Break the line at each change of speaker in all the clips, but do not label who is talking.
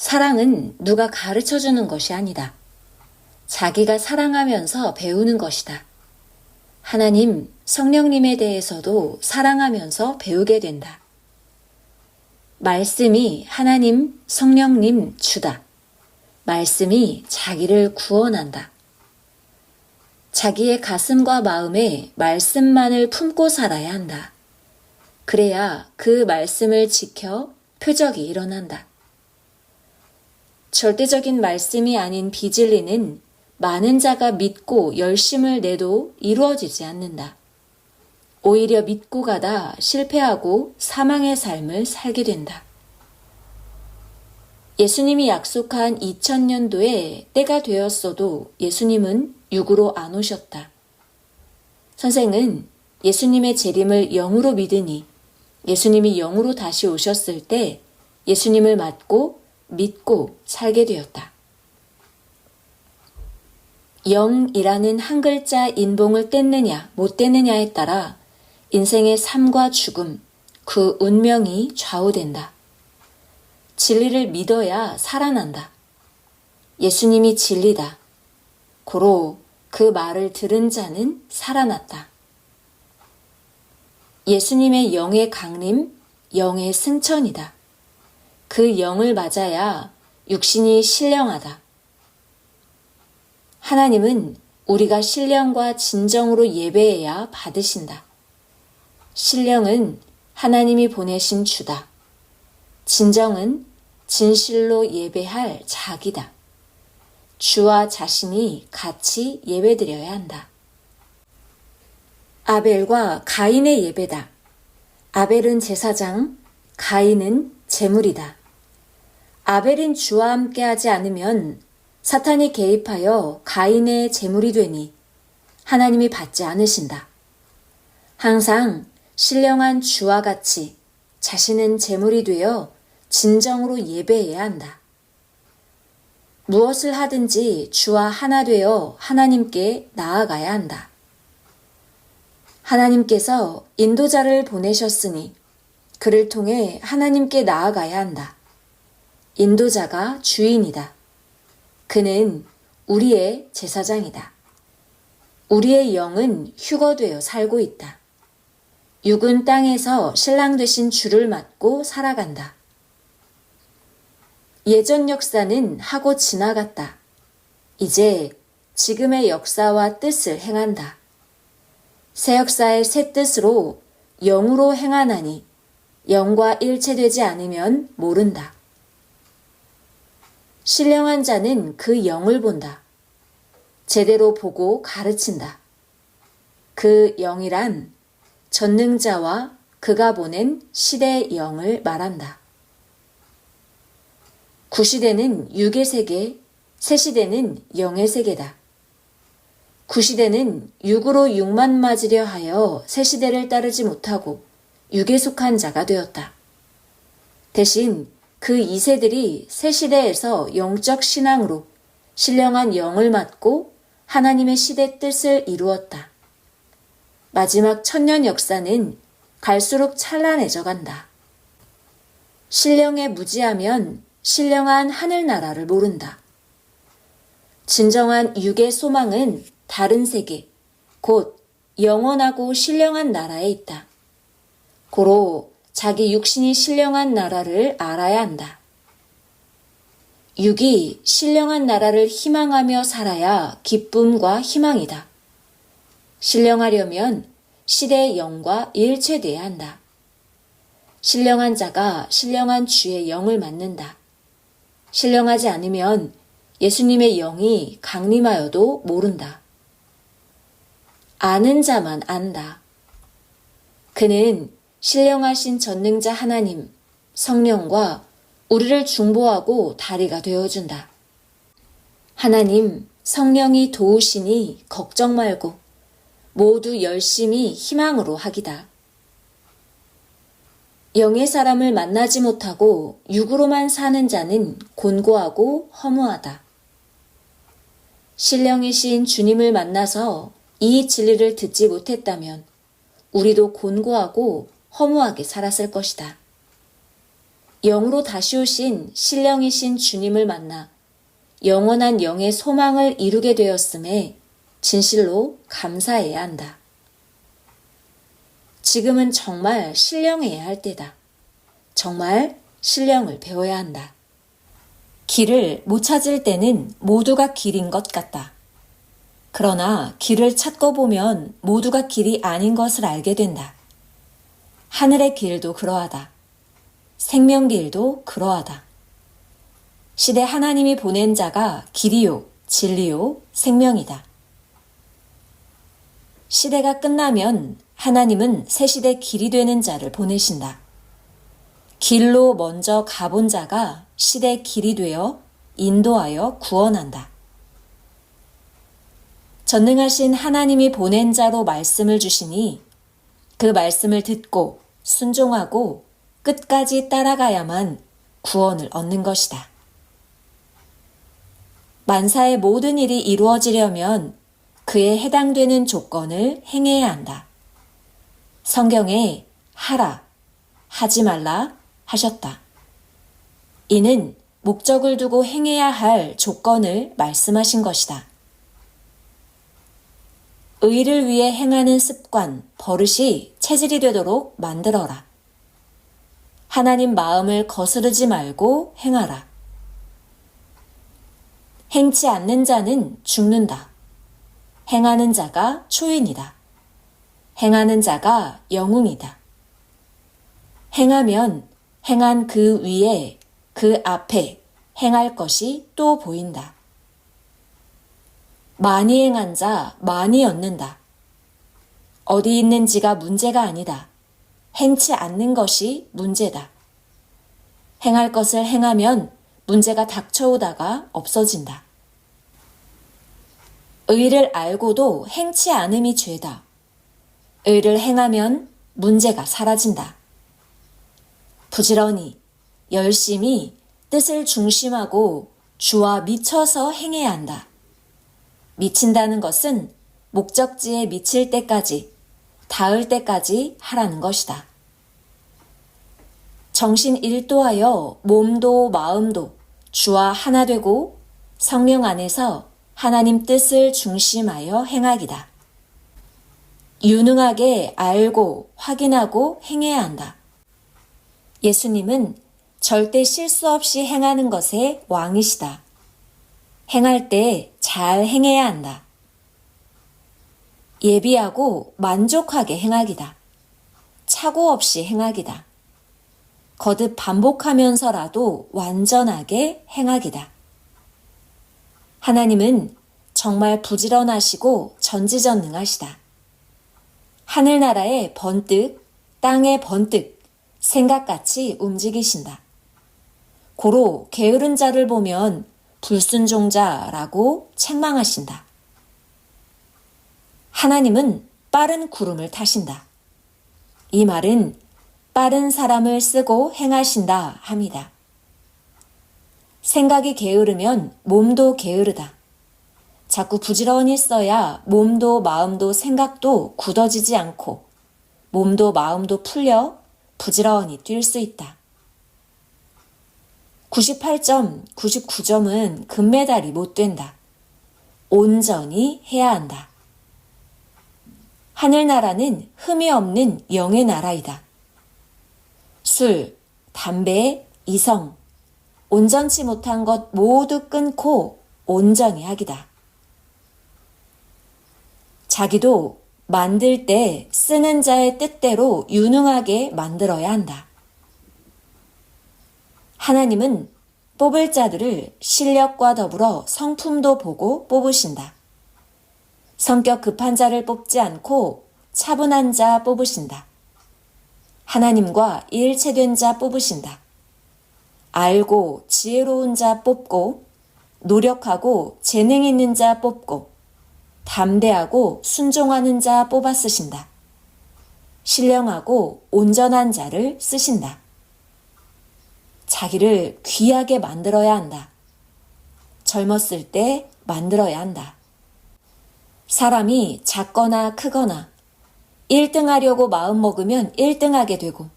사랑은 누가 가르쳐 주는 것이 아니다. 자기가 사랑하면서 배우는 것이다. 하나님, 성령님에 대해서도 사랑하면서 배우게 된다. 말씀이 하나님, 성령님, 주다. 말씀이 자기를 구원한다. 자기의 가슴과 마음에 말씀만을 품고 살아야 한다. 그래야 그 말씀을 지켜 표적이 일어난다. 절대적인 말씀이 아닌 비진리는 많은 자가 믿고 열심을 내도 이루어지지 않는다. 오히려 믿고 가다 실패하고 사망의 삶을 살게 된다. 예수님이 약속한 2000년도에 때가 되었어도 예수님은 육으로 안 오셨다. 선생은 예수님의 재림을 영으로 믿으니 예수님이 영으로 다시 오셨을 때 예수님을 믿고 살게 되었다. 영이라는 한 글자 인봉을 뗐느냐 못 뗐느냐에 따라 인생의 삶과 죽음, 그 운명이 좌우된다. 진리를 믿어야 살아난다. 예수님이 진리다. 고로 그 말을 들은 자는 살아났다. 예수님의 영의 강림, 영의 승천이다. 그 영을 맞아야 육신이 신령하다. 하나님은 우리가 신령과 진정으로 예배해야 받으신다. 신령은 하나님이 보내신 주다. 진정은 진실로 예배할 자기다. 주와 자신이 같이 예배드려야 한다. 아벨과 가인의 예배다. 아벨은 제사장, 가인은 제물이다. 아벨은 주와 함께하지 않으면 사탄이 개입하여 가인의 제물이 되니 하나님이 받지 않으신다. 항상 신령한 주와 같이 자신은 제물이 되어 진정으로 예배해야 한다. 무엇을 하든지 주와 하나 되어 하나님께 나아가야 한다. 하나님께서 인도자를 보내셨으니 그를 통해 하나님께 나아가야 한다. 인도자가 주인이다. 그는 우리의 제사장이다. 우리의 영은 휴거되어 살고 있다. 육은 땅에서 신랑 되신 주를 맞고 살아간다. 예전 역사는 하고 지나갔다. 이제 지금의 역사와 뜻을 행한다. 새 역사의 새 뜻으로 영으로 행하나니 영과 일체되지 않으면 모른다. 신령한 자는 그 영을 본다. 제대로 보고 가르친다. 그 영이란 전능자와 그가 보낸 시대의 영을 말한다. 구시대는 육의 세계, 새시대는 영의 세계다. 구시대는 육으로 육만 맞으려 하여 새시대를 따르지 못하고 육에 속한 자가 되었다. 대신 그 2세들이 새시대에서 영적 신앙으로 신령한 영을 맡고 하나님의 시대 뜻을 이루었다. 마지막 천년 역사는 갈수록 찬란해져 간다. 신령에 무지하면 신령한 하늘나라를 모른다. 진정한 육의 소망은 다른 세계, 곧 영원하고 신령한 나라에 있다. 고로 자기 육신이 신령한 나라를 알아야 한다. 육이 신령한 나라를 희망하며 살아야 기쁨과 희망이다. 신령하려면 시대의 영과 일체돼야 한다. 신령한 자가 신령한 주의 영을 맡는다. 신령하지 않으면 예수님의 영이 강림하여도 모른다. 아는 자만 안다. 그는 신령하신 전능자 하나님, 성령과 우리를 중보하고 다리가 되어준다. 하나님, 성령이 도우시니 걱정 말고 모두 열심히 희망으로 하기다. 영의 사람을 만나지 못하고 육으로만 사는 자는 곤고하고 허무하다. 신령이신 주님을 만나서 이 진리를 듣지 못했다면 우리도 곤고하고 허무하게 살았을 것이다. 영으로 다시 오신 신령이신 주님을 만나 영원한 영의 소망을 이루게 되었음에 진실로 감사해야 한다. 지금은 정말 신령해야 할 때다. 정말 신령을 배워야 한다. 길을 못 찾을 때는 모두가 길인 것 같다. 그러나 길을 찾고 보면 모두가 길이 아닌 것을 알게 된다. 하늘의 길도 그러하다. 생명길도 그러하다. 시대 하나님이 보낸 자가 길이요, 진리요, 생명이다. 시대가 끝나면 하나님은 새 시대 길이 되는 자를 보내신다. 길로 먼저 가본 자가 시대 길이 되어 인도하여 구원한다. 전능하신 하나님이 보낸 자로 말씀을 주시니 그 말씀을 듣고 순종하고 끝까지 따라가야만 구원을 얻는 것이다. 만사의 모든 일이 이루어지려면 그에 해당되는 조건을 행해야 한다. 성경에 하라, 하지 말라 하셨다. 이는 목적을 두고 행해야 할 조건을 말씀하신 것이다. 의를 위해 행하는 습관, 버릇이 체질이 되도록 만들어라. 하나님 마음을 거스르지 말고 행하라. 행치 않는 자는 죽는다. 행하는 자가 초인이다. 행하는 자가 영웅이다. 행하면 행한 그 위에, 그 앞에 행할 것이 또 보인다. 많이 행한 자 많이 얻는다. 어디 있는지가 문제가 아니다. 행치 않는 것이 문제다. 행할 것을 행하면 문제가 닥쳐오다가 없어진다. 의를 알고도 행치 않음이 죄다. 의를 행하면 문제가 사라진다. 부지런히, 열심히 뜻을 중심하고 주와 미쳐서 행해야 한다. 미친다는 것은 목적지에 미칠 때까지, 닿을 때까지 하라는 것이다. 정신 일도하여 몸도 마음도 주와 하나 되고 성령 안에서 하나님 뜻을 중심하여 행하기다. 유능하게 알고 확인하고 행해야 한다. 예수님은 절대 실수 없이 행하는 것의 왕이시다. 행할 때 잘 행해야 한다. 예비하고 만족하게 행하기다. 착오 없이 행하기다. 거듭 반복하면서라도 완전하게 행하기다. 하나님은 정말 부지런하시고 전지전능하시다. 하늘나라의 번뜩, 땅의 번뜩, 생각같이 움직이신다. 고로 게으른 자를 보면 불순종자라고 책망하신다. 하나님은 빠른 구름을 타신다. 이 말은 빠른 사람을 쓰고 행하신다 함이다. 생각이 게으르면 몸도 게으르다. 자꾸 부지런히 써야 몸도 마음도 생각도 굳어지지 않고 몸도 마음도 풀려 부지런히 뛸 수 있다. 98점, 99점은 금메달이 못 된다. 온전히 해야 한다. 하늘나라는 흠이 없는 영의 나라이다. 술, 담배, 이성, 온전치 못한 것 모두 끊고 온전히 하기다. 자기도 만들 때 쓰는 자의 뜻대로 유능하게 만들어야 한다. 하나님은 뽑을 자들을 실력과 더불어 성품도 보고 뽑으신다. 성격 급한 자를 뽑지 않고 차분한 자 뽑으신다. 하나님과 일체된 자 뽑으신다. 알고 지혜로운 자 뽑고 노력하고 재능 있는 자 뽑고 담대하고 순종하는 자 뽑아 쓰신다. 신령하고 온전한 자를 쓰신다. 자기를 귀하게 만들어야 한다. 젊었을 때 만들어야 한다. 사람이 작거나 크거나 1등 하려고 마음먹으면 1등 하게 되고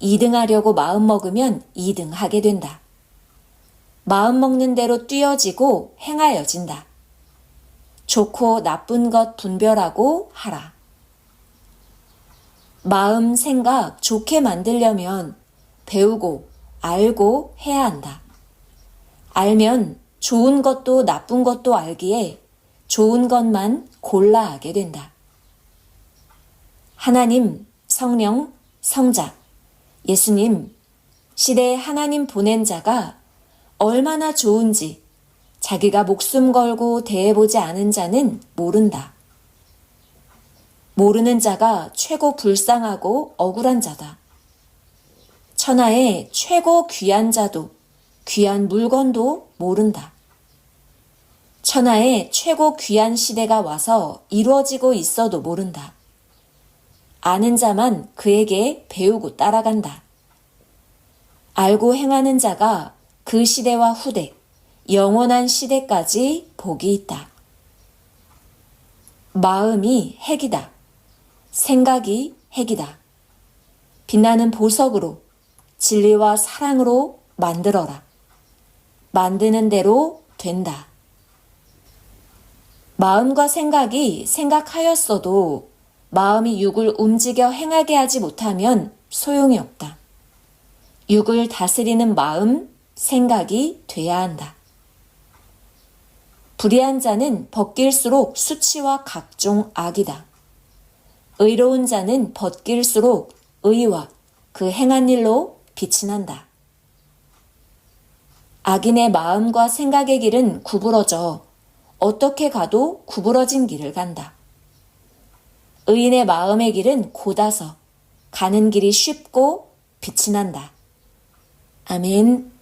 2등하려고 마음먹으면 2등하게 된다. 마음먹는 대로 뛰어지고 행하여진다. 좋고 나쁜 것 분별하고 하라. 마음, 생각 좋게 만들려면 배우고 알고 해야 한다. 알면 좋은 것도 나쁜 것도 알기에 좋은 것만 골라 하게 된다. 하나님, 성령, 성자, 예수님, 시대에 하나님 보낸 자가 얼마나 좋은지 자기가 목숨 걸고 대해보지 않은 자는 모른다. 모르는 자가 최고 불쌍하고 억울한 자다. 천하의 최고 귀한 자도 귀한 물건도 모른다. 천하의 최고 귀한 시대가 와서 이루어지고 있어도 모른다. 아는 자만 그에게 배우고 따라간다. 알고 행하는 자가 그 시대와 후대, 영원한 시대까지 복이 있다. 마음이 핵이다. 생각이 핵이다. 빛나는 보석으로 진리와 사랑으로 만들어라. 만드는 대로 된다. 마음과 생각이 생각하였어도 마음이 육을 움직여 행하게 하지 못하면 소용이 없다. 육을 다스리는 마음, 생각이 돼야 한다. 불의한 자는 벗길수록 수치와 각종 악이다. 의로운 자는 벗길수록 의와 그 행한 일로 빛이 난다. 악인의 마음과 생각의 길은 구부러져 어떻게 가도 구부러진 길을 간다. 의인의 마음의 길은 곧아서 가는 길이 쉽고 빛이 난다. 아멘.